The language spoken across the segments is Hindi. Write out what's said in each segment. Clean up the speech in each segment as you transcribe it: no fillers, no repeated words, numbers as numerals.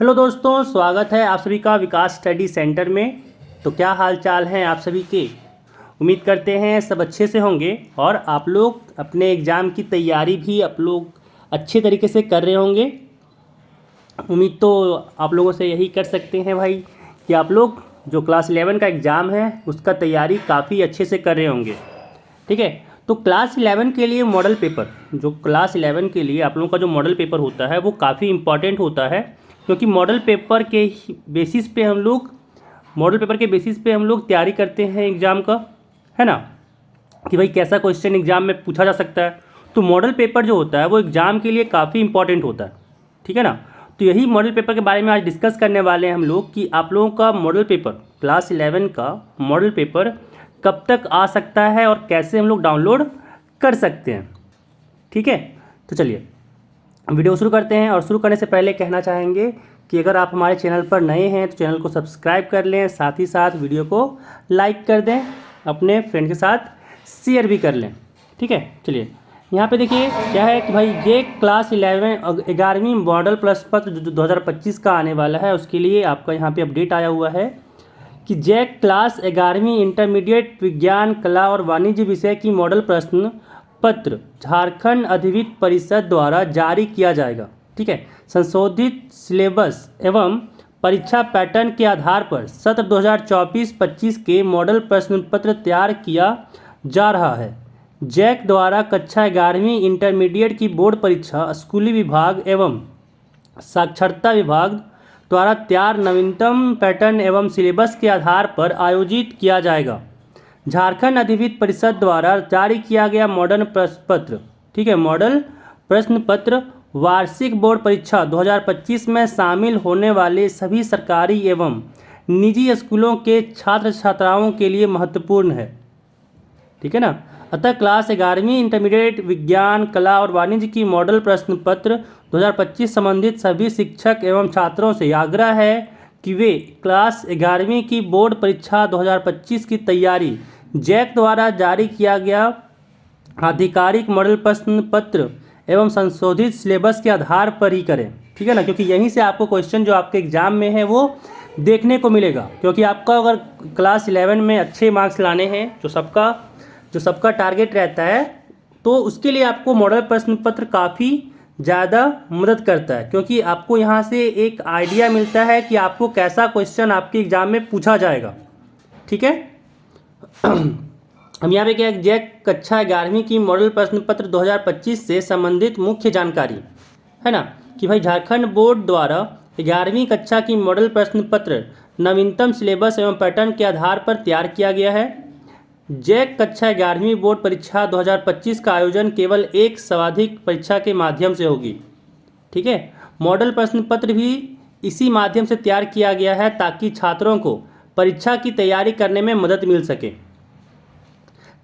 हेलो दोस्तों, स्वागत है आप सभी का विकास स्टडी सेंटर में। तो क्या हाल चाल हैं आप सभी के। उम्मीद करते हैं सब अच्छे से होंगे और आप लोग अपने एग्ज़ाम की तैयारी भी आप लोग अच्छे तरीके से कर रहे होंगे। उम्मीद तो आप लोगों से यही कर सकते हैं भाई कि आप लोग जो क्लास 11 का एग्ज़ाम है उसका तैयारी काफ़ी अच्छे से कर रहे होंगे। ठीक है, तो क्लास 11 के लिए मॉडल पेपर, जो क्लास 11 के लिए आप लोगों का जो मॉडल पेपर होता है वो काफ़ी इम्पॉर्टेंट होता है, क्योंकि मॉडल पेपर के बेसिस पे हम लोग तैयारी करते हैं एग्ज़ाम का, है ना, कि भाई कैसा क्वेश्चन एग्ज़ाम में पूछा जा सकता है। तो मॉडल पेपर जो होता है वो एग्ज़ाम के लिए काफ़ी इंपॉर्टेंट होता है। ठीक है ना, तो यही मॉडल पेपर के बारे में आज डिस्कस करने वाले हैं हम लोग कि आप लोगों का मॉडल पेपर, क्लास 11 का मॉडल पेपर कब तक आ सकता है और कैसे हम लोग डाउनलोड कर सकते हैं। ठीक है, तो चलिए वीडियो शुरू करते हैं। और शुरू करने से पहले कहना चाहेंगे कि अगर आप हमारे चैनल पर नए हैं तो चैनल को सब्सक्राइब कर लें, साथ ही साथ वीडियो को लाइक कर दें, अपने फ्रेंड के साथ शेयर भी कर लें। ठीक है, चलिए यहाँ पे देखिए क्या है कि भाई ये क्लास 11वीं मॉडल प्रश्न पत्र जो 2025 का आने वाला है उसके लिए आपका यहाँ पे अपडेट आया हुआ है कि जैक क्लास 11वीं इंटरमीडिएट विज्ञान कला और वाणिज्य विषय की मॉडल प्रश्न पत्र झारखंड अधिविद्य परिषद द्वारा जारी किया जाएगा। ठीक है, संशोधित सिलेबस एवं परीक्षा पैटर्न के आधार पर सत्र 2024-25 के मॉडल प्रश्न पत्र तैयार किया जा रहा है। जैक द्वारा कक्षा 11वीं इंटरमीडिएट की बोर्ड परीक्षा स्कूली विभाग एवं साक्षरता विभाग द्वारा तैयार नवीनतम पैटर्न एवं सिलेबस के आधार पर आयोजित किया जाएगा। झारखंड अधिविद्य परिषद द्वारा जारी किया गया मॉडल प्रश्न पत्र, ठीक है, मॉडल प्रश्न पत्र वार्षिक बोर्ड परीक्षा 2025 में शामिल होने वाले सभी सरकारी एवं निजी स्कूलों के छात्र छात्राओं के लिए महत्वपूर्ण है। ठीक है ना, अतः क्लास 11वीं इंटरमीडिएट विज्ञान कला और वाणिज्य की मॉडल प्रश्न पत्र 2025 संबंधित सभी शिक्षक एवं छात्रों से आग्रह है कि वे क्लास 11वीं की बोर्ड परीक्षा 2025 की तैयारी जैक द्वारा जारी किया गया आधिकारिक मॉडल प्रश्न पत्र एवं संशोधित सिलेबस के आधार पर ही करें। ठीक है ना, क्योंकि यहीं से आपको क्वेश्चन जो आपके एग्जाम में है वो देखने को मिलेगा। क्योंकि आपका अगर क्लास 11 में अच्छे मार्क्स लाने हैं जो सबका टारगेट रहता है, तो उसके लिए आपको मॉडल प्रश्न पत्र काफ़ी ज़्यादा मदद करता है, क्योंकि आपको यहाँ से एक आइडिया मिलता है कि आपको कैसा क्वेश्चन आपके एग्ज़ाम में पूछा जाएगा। ठीक है, हम यहाँ पे क्या जैक कक्षा 11वीं की मॉडल प्रश्न पत्र 2025 से संबंधित मुख्य जानकारी है ना, कि भाई झारखंड बोर्ड द्वारा 11वीं कक्षा की मॉडल प्रश्न पत्र नवीनतम सिलेबस एवं पैटर्न के आधार पर तैयार किया गया है। जैक कक्षा 11वीं बोर्ड परीक्षा 2025 का आयोजन केवल एक सर्वाधिक परीक्षा के माध्यम से होगी। ठीक है, मॉडल प्रश्न पत्र भी इसी माध्यम से तैयार किया गया है ताकि छात्रों को परीक्षा की तैयारी करने में मदद मिल सके।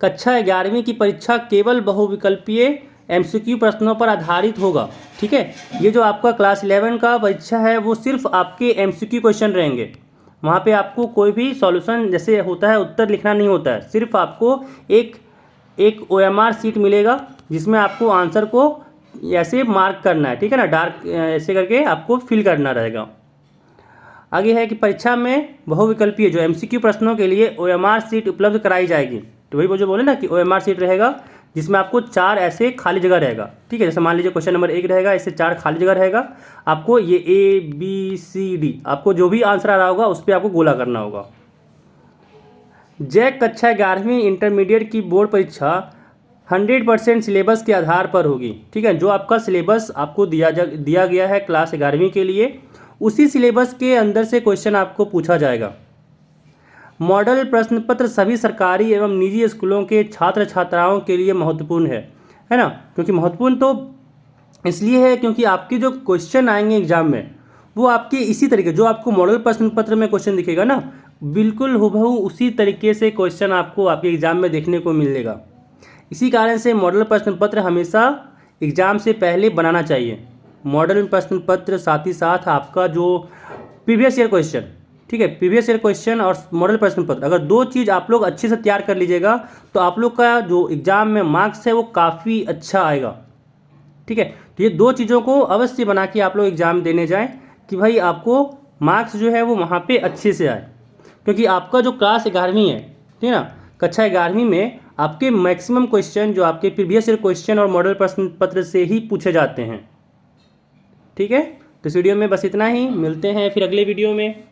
कक्षा 11वीं की परीक्षा केवल बहुविकल्पीय एमसीक्यू प्रश्नों पर आधारित होगा। ठीक है, ये जो आपका क्लास 11 का परीक्षा है वो सिर्फ आपके एमसीक्यू क्वेश्चन रहेंगे। वहाँ पे आपको कोई भी सॉल्यूशन जैसे होता है उत्तर लिखना नहीं होता है, सिर्फ आपको एक ओएमआर सीट मिलेगा जिसमें आपको आंसर को ऐसे मार्क करना है। ठीक है ना, डार्क ऐसे करके आपको फिल करना रहेगा। आगे है कि परीक्षा में बहुविकल्पीय जो एमसीक्यू प्रश्नों के लिए ओएमआर सीट उपलब्ध कराई जाएगी। तो वही वो जो बोले ना कि ओएमआर सीट रहेगा जिसमें आपको 4 ऐसे खाली जगह रहेगा। ठीक है, जैसे मान लीजिए क्वेश्चन नंबर 1 रहेगा, इससे 4 खाली जगह रहेगा। आपको ये ABCD आपको जो भी आंसर आ रहा होगा उस पर आपको गोला करना होगा। जैक कक्षा 11वीं इंटरमीडिएट की बोर्ड परीक्षा 100% सिलेबस के आधार पर होगी। ठीक है, जो आपका सिलेबस आपको दिया गया है क्लास 11वीं के लिए, उसी सिलेबस के अंदर से क्वेश्चन आपको पूछा जाएगा। मॉडल प्रश्न पत्र सभी सरकारी एवं निजी स्कूलों के छात्र छात्राओं के लिए महत्वपूर्ण है ना, क्योंकि महत्वपूर्ण तो इसलिए है क्योंकि आपके जो क्वेश्चन आएंगे एग्जाम में वो आपके इसी तरीके जो आपको मॉडल प्रश्न पत्र में क्वेश्चन दिखेगा ना, बिल्कुल हुबहू उसी तरीके से क्वेश्चन आपको आपके एग्जाम में देखने को मिलेगा। इसी कारण से मॉडल प्रश्न पत्र हमेशा एग्जाम से पहले बनाना चाहिए। मॉडल प्रश्न पत्र साथ ही साथ आपका जो प्रीवियस ईयर क्वेश्चन, ठीक है, प्रीवियस ईयर क्वेश्चन और मॉडल प्रश्न पत्र, अगर दो चीज़ आप लोग अच्छे से तैयार कर लीजिएगा तो आप लोग का जो एग्ज़ाम में मार्क्स है वो काफ़ी अच्छा आएगा। ठीक है, तो ये दो चीज़ों को अवश्य बना के आप लोग एग्ज़ाम देने जाएं कि भाई आपको मार्क्स जो है वो वहाँ पे अच्छे से आए, क्योंकि आपका जो क्लास 11वीं है, ठीक है ना, कक्षा 11वीं में आपके मैक्सिमम क्वेश्चन जो आपके प्रीवियस ईयर क्वेश्चन और मॉडल प्रश्न पत्र से ही पूछे जाते हैं। ठीक है, तो इस वीडियो में बस इतना ही, मिलते हैं फिर अगले वीडियो में।